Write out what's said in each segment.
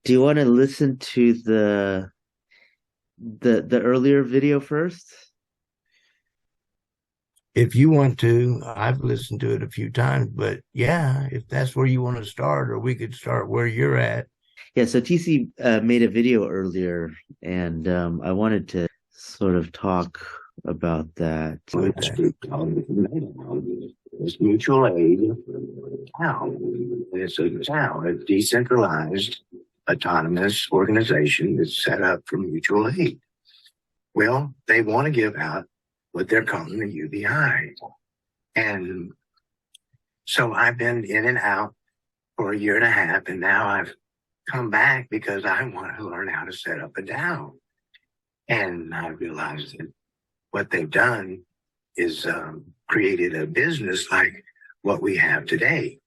Do you want to listen to the earlier video first? If you want to, I've listened to it a few times, but yeah, if that's where you want to start, or we could start where you're at. Yeah, so TC made a video earlier, and I wanted to sort of talk about that. Okay. It's mutual aid town. It's a town, a decentralized, autonomous organization that's set up for mutual aid. Well, they want to give out what they're calling the UBI. And so I've been in and out for a year and a half, and now I've come back because I want to learn how to set up a DAO. And I realized that what they've done is created a business like what we have today.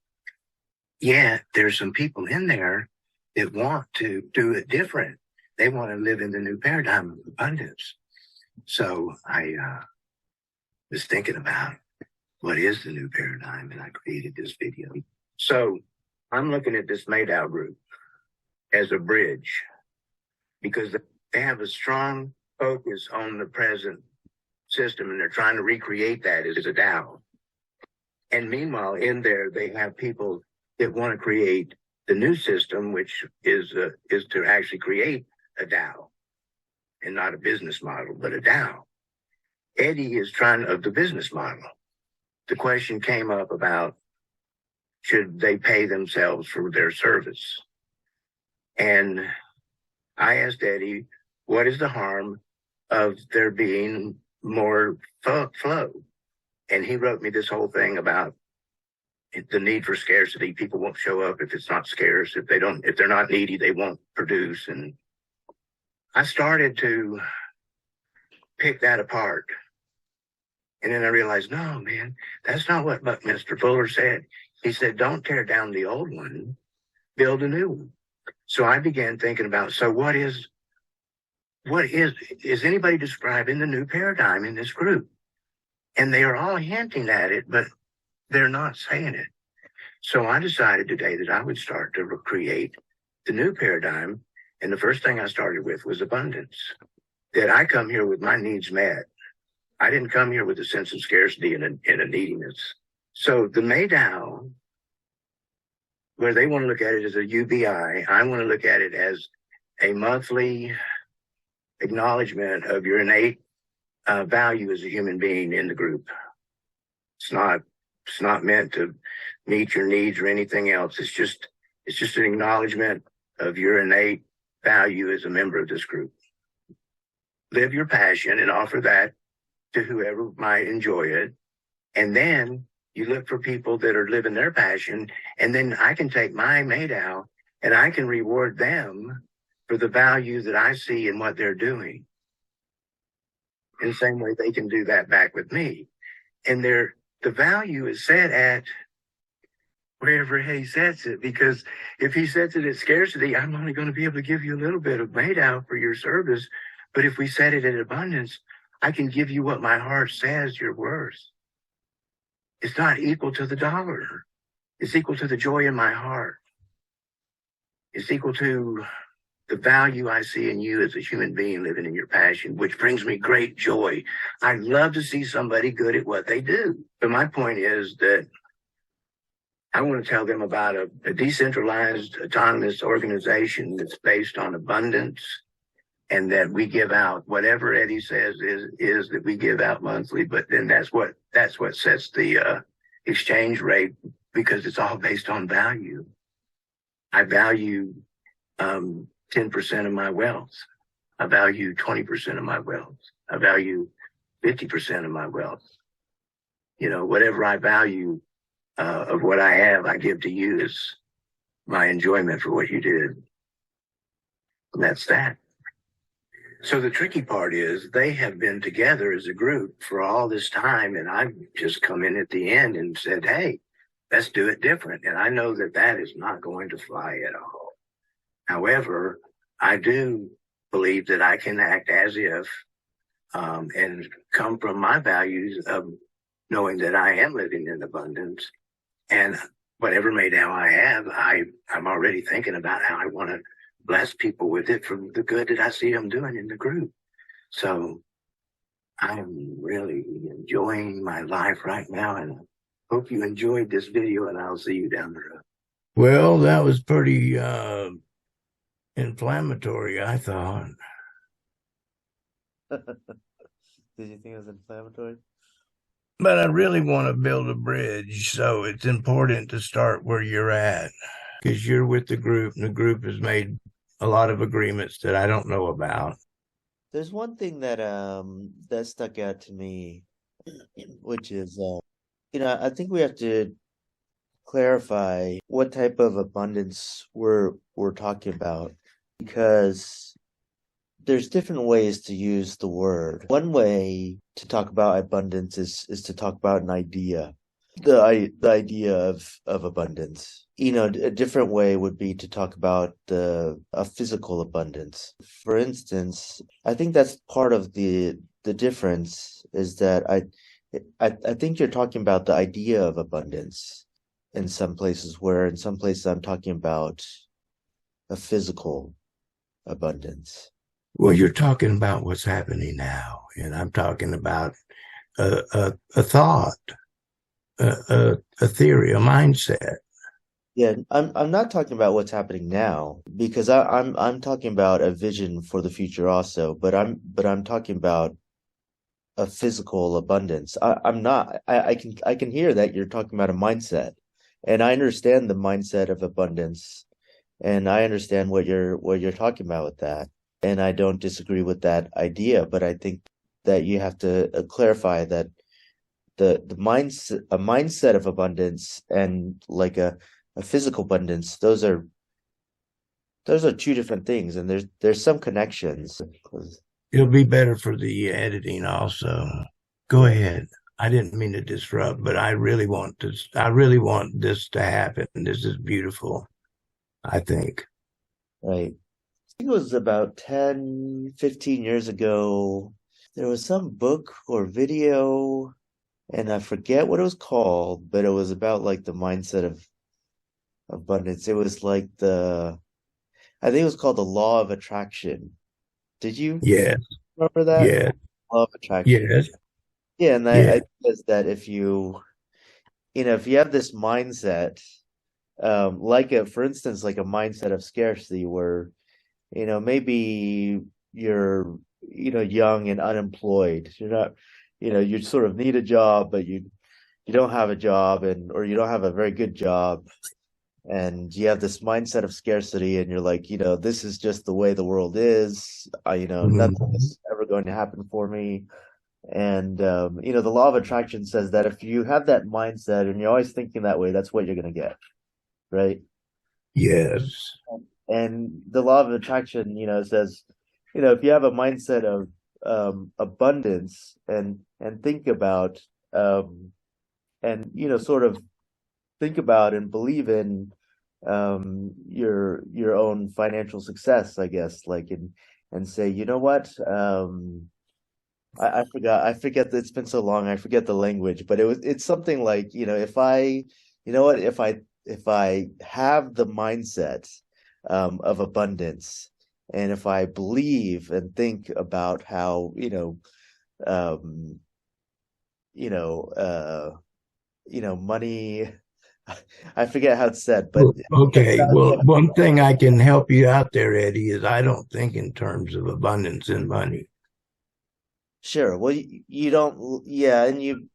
Yet there's some people in there that want to do it different. They want to live in the new paradigm of abundance. So I was thinking about what is the new paradigm, and I created this video. So I'm looking at this MADAO group as a bridge because they have a strong focus on the present system, and they're trying to recreate that as a DAO. And meanwhile, in there, they have people that want to create the new system, which is to actually create a DAO, and not a business model, but a DAO. Eddie is trying of the business model. The question came up about should they pay themselves for their service? And I asked Eddie, what is the harm of there being more flow? And he wrote me this whole thing about the need for scarcity. People won't show up if it's not scarce. If they're not needy, they won't produce. And I started to pick that apart. And then I realized, no, man, that's not what Buckminster Fuller said. He said, don't tear down the old one, build a new one. So I began thinking about, so is anybody describing the new paradigm in this group? And they are all hinting at it, but they're not saying it. So I decided today that I would start to create the new paradigm. And the first thing I started with was abundance, that I come here with my needs met. I didn't come here with a sense of scarcity and a neediness. So the MADAO, where they want to look at it as a UBI, I want to look at it as a monthly acknowledgement of your innate value as a human being in the group. It's not meant to meet your needs or anything else. It's just an acknowledgement of your innate value as a member of this group. Live your passion and offer that to whoever might enjoy it. And then you look for people that are living their passion. And then I can take my MADAO and I can reward them for the value that I see in what they're doing. In the same way they can do that back with me. And the value is set at wherever he sets it, because if he sets it at scarcity, I'm only going to be able to give you a little bit of MADAO for your service. But if we set it at abundance, I can give you what my heart says you're worth. It's not equal to the dollar. It's equal to the joy in my heart. It's equal to the value I see in you as a human being living in your passion, which brings me great joy. I love to see somebody good at what they do. But my point is that I want to tell them about a decentralized, autonomous organization that's based on abundance, and that we give out whatever Eddie says is that we give out monthly. But then that's what sets the exchange rate, because it's all based on value. I value 10% of my wealth. I value 20% of my wealth. I value 50% of my wealth. Whatever I value of what I have, I give to you as my enjoyment for what you did. And that's that. So the tricky part is they have been together as a group for all this time, and I've just come in at the end and said, hey, let's do it different. And I know that is not going to fly at all. However, I do believe that I can act as if and come from my values of knowing that I am living in abundance. And whatever MADAO I have, I'm already thinking about how I want to bless people with it from the good that I see them doing in the group. So I'm really enjoying my life right now, and I hope you enjoyed this video, and I'll see you down the road. Well, that was pretty inflammatory, I thought. Did you think it was inflammatory? But I really want to build a bridge, so it's important to start where you're at because you're with the group, and the group has made a lot of agreements that I don't know about. There's one thing that that stuck out to me, which is I think we have to clarify what type of abundance we're talking about, because there's different ways to use the word. One way to talk about abundance is to talk about an idea, the idea of abundance. A different way would be to talk about a physical abundance. For instance, I think that's part of the difference, is that I think you're talking about the idea of abundance in some places, where in some places I'm talking about a physical abundance. Well, you're talking about what's happening now, and I'm talking about a thought, a theory, a mindset. Yeah, I'm not talking about what's happening now, because I'm talking about a vision for the future also, but I'm talking about a physical abundance. I'm not. I can hear that you're talking about a mindset, and I understand the mindset of abundance, and I understand what you're talking about with that, and I don't disagree with that idea, but I think that you have to clarify that the mindset, a mindset of abundance, and like a physical abundance, those are two different things, and there's some connections. It'll be better for the editing also. Go ahead. I didn't mean to disrupt, but I really want this. I really want this to happen. This is beautiful, I think. Right. I think it was about 10, 15 years ago. There was some book or video, and I forget what it was called, but it was about like the mindset of abundance. It was like I think it was called the Law of Attraction. Did you Yes, remember that? yes, Law of Attraction. yes, Yeah, and I yes. think that's that if if you have this mindset, like for instance, like a mindset of scarcity, where, maybe you're, young and unemployed. You're not, you sort of need a job, but you don't have a job, or you don't have a very good job, and you have this mindset of scarcity, and you're like, this is just the way the world is. Nothing Mhm. is ever going to happen for me. And the law of attraction says that if you have that mindset and you're always thinking that way, that's what you're going to get, right? Yes. And the law of attraction, says, if you have a mindset of abundance, and think about and sort of think about and believe in your own financial success, I guess, like, and say, you know what, I forgot. I forget that it's been so long. I forget the language, but it's something like, if I, you know what, if I have the mindset of abundance, and if I believe and think about how, um, you know, uh, money, I forget how it's said, but Okay. Well, one thing I can help you out there, Eddie, is I don't think in terms of abundance and money. sure. Well, you don't, yeah, and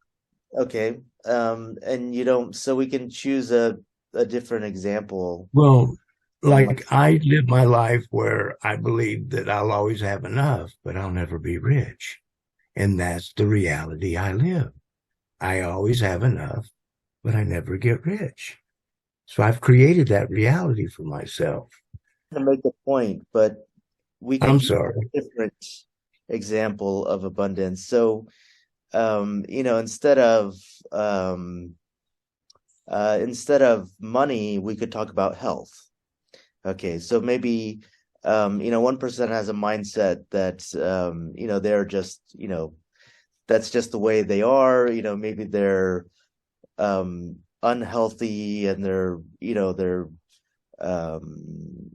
okay, and you don't, so we can choose a different example. Well, And like I live my life where I believe that I'll always have enough, but I'll never be rich. And that's the reality I live. I always have enough, but I never get rich. So I've created that reality for myself. to make a point, but we I'm could use sorry. a different example of abundance. So, um, instead of money, we could talk about health. Okay, so maybe, one person has a mindset that, they're just, that's just the way they are. Maybe they're, um, unhealthy and um,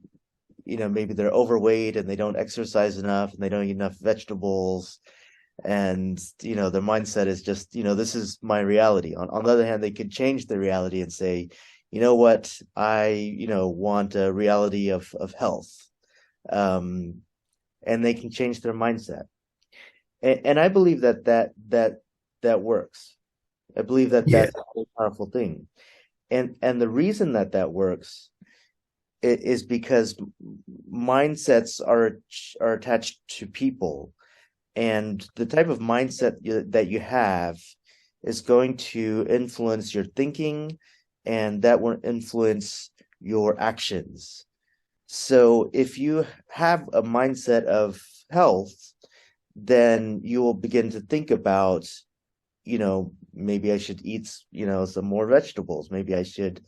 maybe they're overweight and they don't exercise enough and they don't eat enough vegetables. And, their mindset is just, this is my reality. On the other hand, they could change the reality and say, you know what, I, want a reality of health. And they can change their mindset. And I believe that works. I believe that Yeah. that's a very powerful thing. And the reason that works is because mindsets are attached to people, and the type of mindset that you have is going to influence your thinking, and that will influence your actions. So if you have a mindset of health, then you will begin to think about, maybe I should eat, some more vegetables. Maybe I should,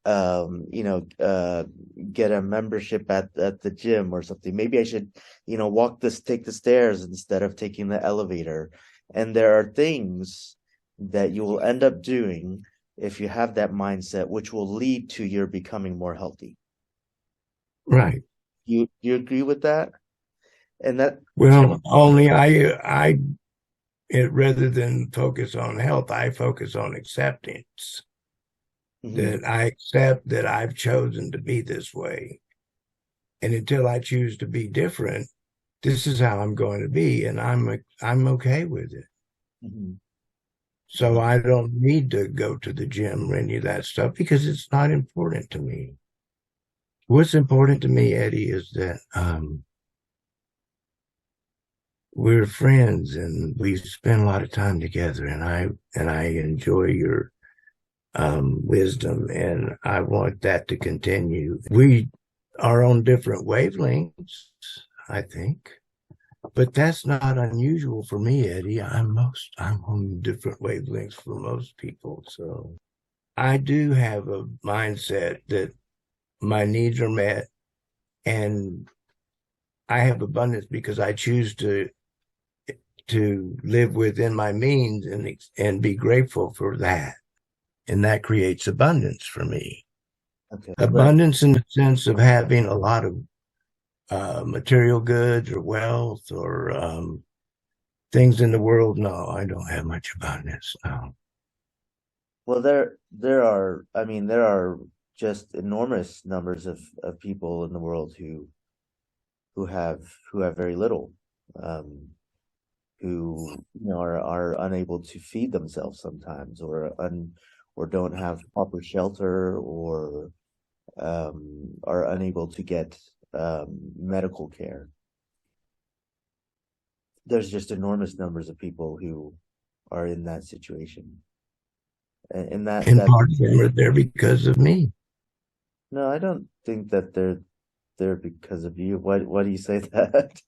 get a membership at the gym or something. Maybe I should, take the stairs instead of taking the elevator. And there are things that you will end up doing if you have that mindset, which will lead to your becoming more healthy. Right. You agree with that? And that, Well, only rather than focus on health, I focus on acceptance. Mhm. That I accept that I've chosen to be this way. And until I choose to be different, this is how I'm going to be. And I'm okay with it. Mhm. So I don't need to go to the gym or any of that stuff because it's not important to me. What's important to me, Eddie, is that we're friends and we spend a lot of time together, and I enjoy your wisdom, and I want that to continue. We are on different wavelengths, I think, but that's not unusual for me, Eddie. I'm on different wavelengths for most people, so I do have a mindset that my needs are met, and I have abundance because I choose to live within my means and be grateful for that, and that creates abundance for me. Okay, right. Abundance in the sense of having a lot of material goods or wealth or things in the world. No, I don't have much abundance. No. Well, there are just enormous numbers of people in the world who have who have very little, um, who are unable to feed themselves sometimes, or don't have proper shelter, or are unable to get medical care. There's just enormous numbers of people who are in that situation, and And that part of them are there because of me. no, I don't think that they're there because of you. Why do you say that?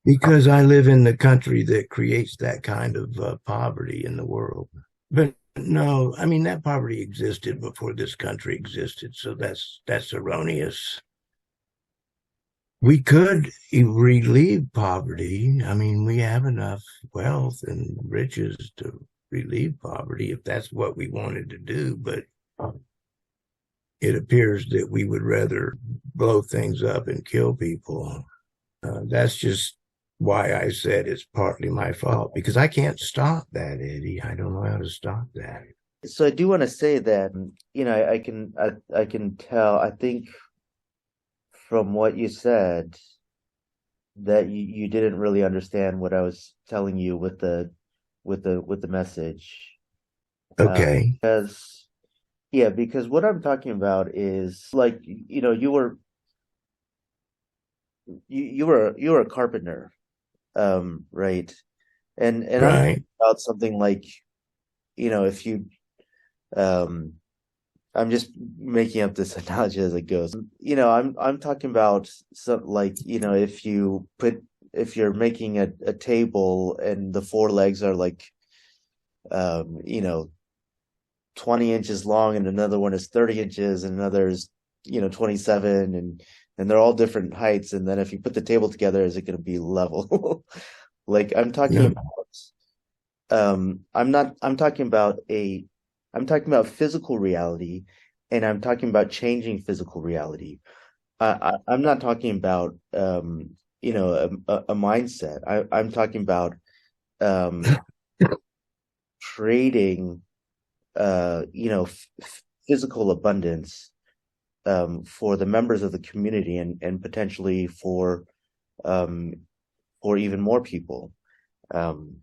Because I live in the country that creates that kind of poverty in the world. But no, I mean that poverty existed before this country existed, so that's erroneous. We could relieve poverty. I mean, we have enough wealth and riches to relieve poverty if that's what we wanted to do, but it appears that we would rather blow things up and kill people. That's just why I said it's partly my fault because I can't stop that, Eddie. I don't know how to stop that. So I do want to say that, I can tell, I think from what you said, that you didn't really understand what I was telling you with the message. Okay. Because because what I'm talking about is like, you were a carpenter, right? And I'm talking Right. about something like, if you um I'm just making up this analogy as it goes. I'm talking about some, like, if you're making a table and the four legs are like, um, you know, 20 inches long, and another one is 30 inches and another is, 27, and they're all different heights. And then if you put the table together, is it going to be level? Like I'm talking No. about, I'm talking about I'm talking about physical reality, and I'm talking about changing physical reality. I'm not talking about a mindset. I'm talking about um, creating physical abundance for the members of the community and potentially um, for even more people um,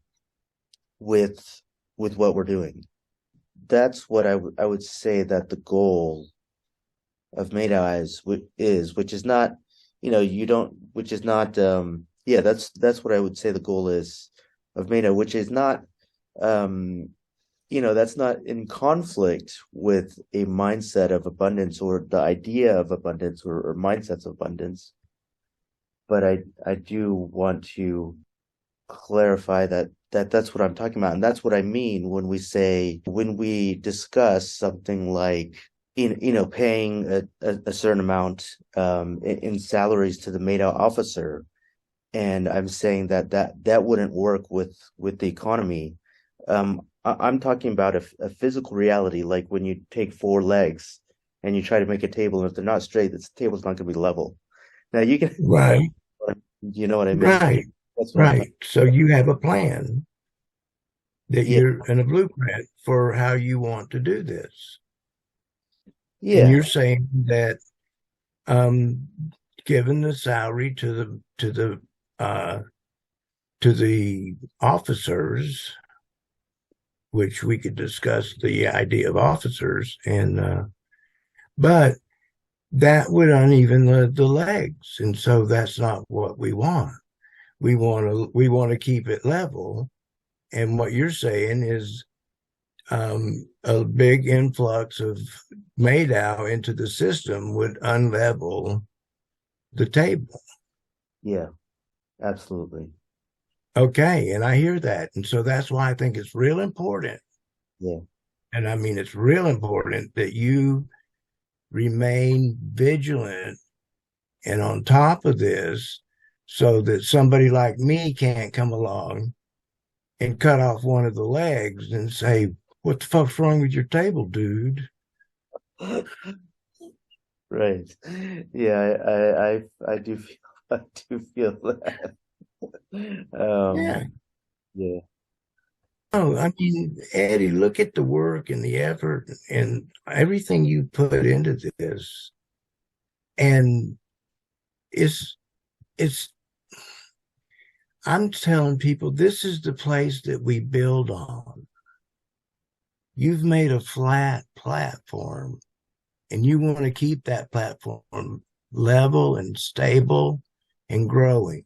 with what we're doing. That's what I would say that the goal of MADAO which is not, you don't, which is not, yeah, that's what I would say the goal is of MADAO, which is not, um, that's not in conflict with a mindset of abundance or the idea of abundance or mindsets of abundance. But I do want to clarify that's what I'm talking about. And that's what I mean when we discuss something like paying a certain amount in salaries to the MADO officer. And I'm saying that wouldn't work with the economy. I'm talking about a physical reality, like when you take four legs and you try to make a table, and if they're not straight, this table's not going to be level. Now you can, Right, you know what I mean? right, That's what I'm talking. right. So you have a plan that Yeah, you're in a blueprint for how you want to do this. And yeah, you're saying that um, given the salary uh, to the officers, which we could discuss the idea of officers, and but that would uneven the legs, and so that's not what we want. We want to keep it level, and what you're saying is a big influx of MADAO into the system would unlevel the table. yeah, absolutely. Okay, and I hear that. And so that's why I think it's real important. Yeah, And I mean, it's real important that you remain vigilant and on top of this so that somebody like me can't come along and cut off one of the legs and say, "What the fuck's wrong with your table, dude?" right. Yeah, I do feel I do feel that. Yeah. Yeah, Oh, I mean, Eddie, look at the work and the effort and everything you put into this. And it's it's I'm telling people this is the place that we build on. You've made a flat platform and you want to keep that platform level and stable and growing.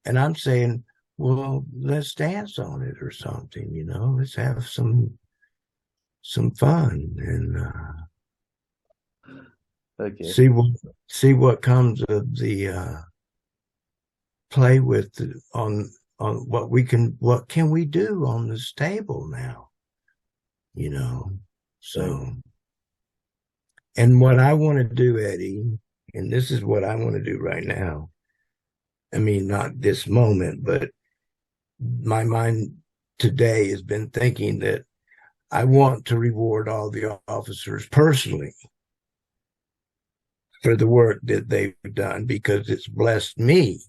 And I'm saying, well, let's dance on it or something, let's have some fun and okay. see what see what comes of the play with on what can we do on this table now, you know. Right. So, and what I want to do, Eddie, and this is what I want to do right now. I mean, not this moment, but my mind today has been thinking that I want to reward all the officers personally for the work that they've done because it's blessed me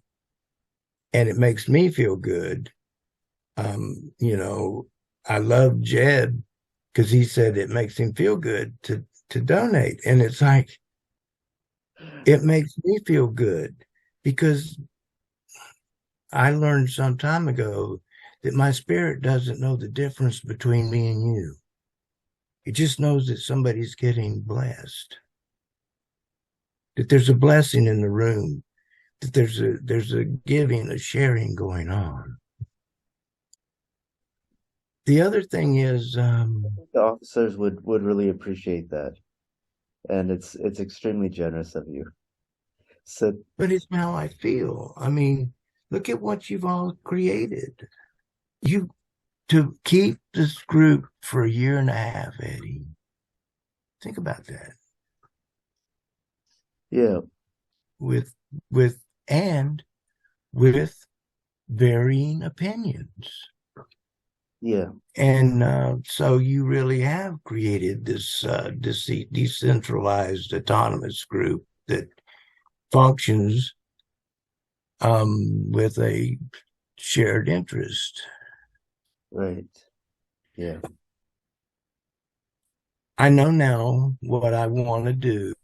and it makes me feel good. I love Jed because he said it makes him feel good to donate. And it's like it makes me feel good because I learned some time ago that my spirit doesn't know the difference between me and you. It just knows that somebody's getting blessed, that there's a blessing in the room, that there's a giving, a sharing going on. The other thing is, The officers would really appreciate that, and it's extremely generous of you. So but it's how I feel. I mean, look at what you've all created. You to keep this group for a year and a half, Eddie. Think about that. yeah, With with and with varying opinions. Yeah. And so you really have created this decentralized autonomous group that functions with a shared interest. Right. Yeah. I know now what I want to do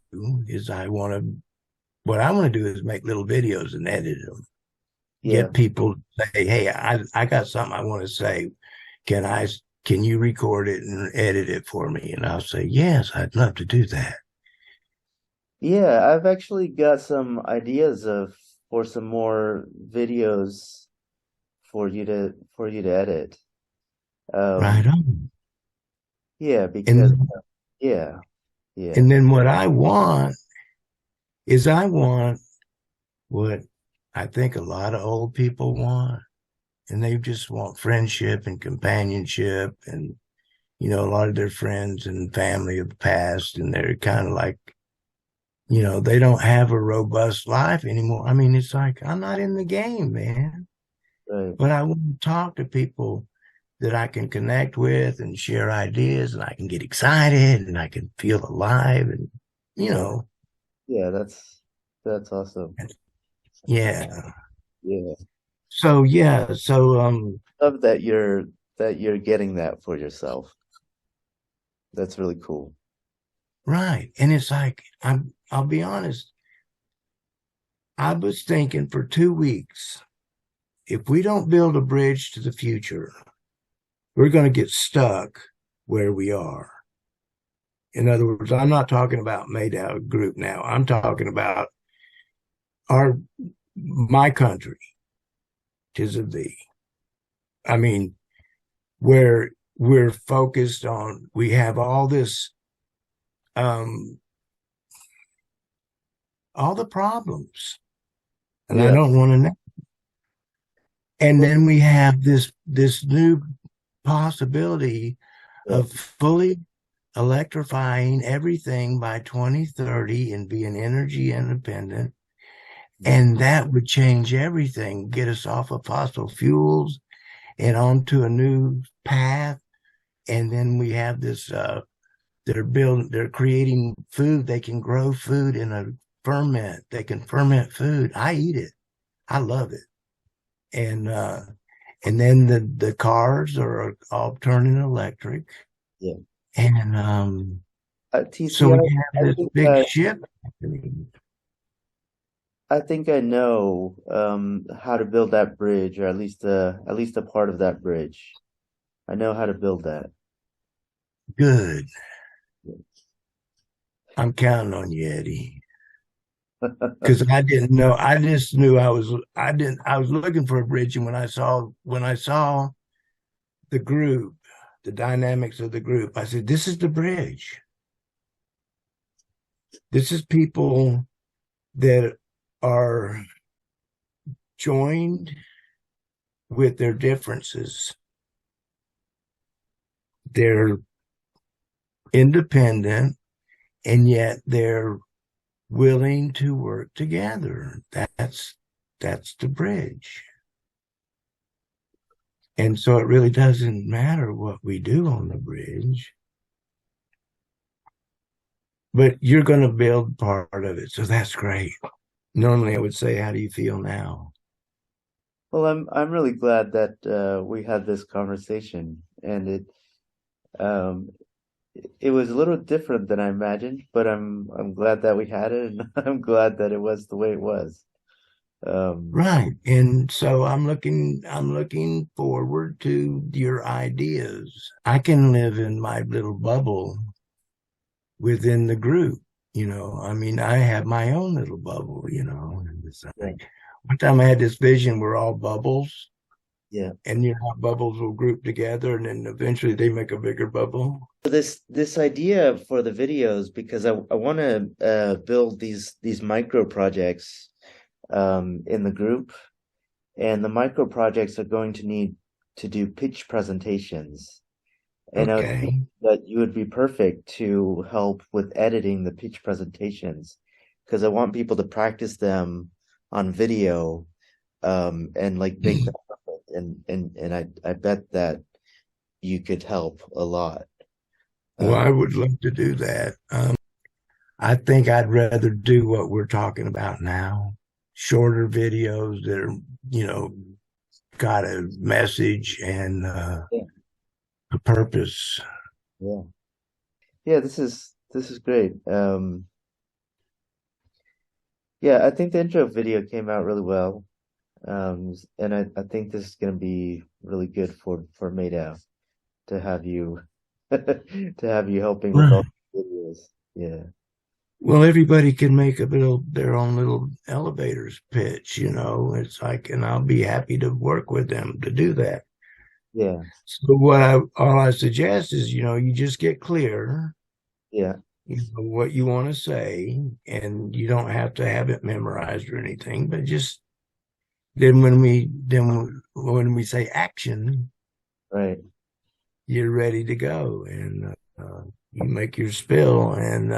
is what I want to do is make little videos and edit them. Yeah. Get people to say, "Hey, I got something I want to say. Can I? Can you record it and edit it for me?" And I'll say, "Yes, I'd love to do that." Yeah, I've actually got some ideas of for some more videos for you to edit. Right Um, on. yeah, And because yeah, yeah, and then what I want is I want what I think a lot of old people want, and they just want friendship and companionship, and a lot of their friends and family have passed, and they're kind of like, they don't have a robust life anymore. I mean, it's like I'm not in the game, man, right. but I want to talk to people that I can connect with and share ideas, and I can get excited, and I can feel alive, and you Yeah, know, yeah, that's awesome. yeah. Yeah. So yeah, so Love that you're getting that for yourself. That's really cool. right. And it's like I'll be honest, I was thinking for 2 weeks, if we don't build a bridge to the future, we're going to get stuck where we are. In other words, I'm not talking about MADAO group now. I'm talking about our my country, tis of thee. I mean, where we're focused on, we have um all the problems, and I Yeah. don't want to know. And Well, then we have this new possibility yeah. of fully electrifying everything by 2030 and being energy independent. And that would change everything, get us off of fossil fuels and onto a new path. And then we have this, they're creating food. They can grow food in a ferment. They can ferment food. I eat it. I love it. And, and then the cars are all turning electric. Yeah. And, so TC, we have I this think big shift happening. I think I know how to build that bridge, or at least a part of that bridge. I know how to build that. Good. I'm counting on you, Eddie. Because I didn't know. I just knew I didn't. I was looking for a bridge, and when I saw the group, the dynamics of the group, I said, "This is the bridge. This is people that are joined with their differences. They're independent, and yet they're willing to work together. That's the bridge." And so it really doesn't matter what we do on the bridge, but you're going to build part of it. So that's great. Normally I would say, how do you feel now? Well, I'm really glad that we had this conversation, and um it was a little different than I imagined, but I'm glad that we had it, and I'm glad that it was the way it was. Um, Right. And so I'm looking forward to your ideas. I can live in my little bubble within the group. I mean, I have my own little bubble, and it's yeah, like one time I had this vision we're all bubbles, yeah. and bubbles will group together and then eventually they make a bigger bubble. So this idea for the videos, because I want to build these micro projects in the group, and the micro projects are going to need to do pitch presentations. And I was thinking Okay. that you would be perfect to help with editing the pitch presentations because I want people to practice them on video and like make them perfect. And I bet that you could help a lot. Well, I would love to do that. I think I'd rather do what we're talking about now, shorter videos that are, you know, got a message and Yeah, a purpose. yeah, yeah. This is great. Yeah, I think the intro video came out really well. And I think this is going to be really good for MADAO to have you to have you helping with all Right. the videos. Yeah, Well, everybody can make a little their own little elevators pitch, you know. It's like, and I'll be happy to work with them to do that. yeah, So all I suggest is, you know, you just get clear, yeah, you know, what you want to say, and you don't have to have it memorized or anything, but just when we say action, right, you're ready to go, and you make your spill, and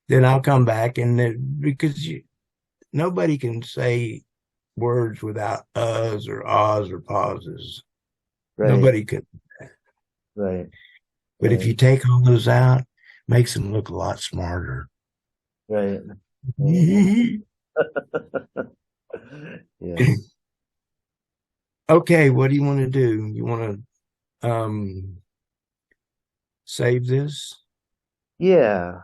then I'll come back, and because nobody can say words without uhs or ahs or pauses. right, Nobody can. right, But if right, you take all those out, makes them look a lot smarter. right, right. Yes. Okay, what do you want to do? You want to save this? Yeah.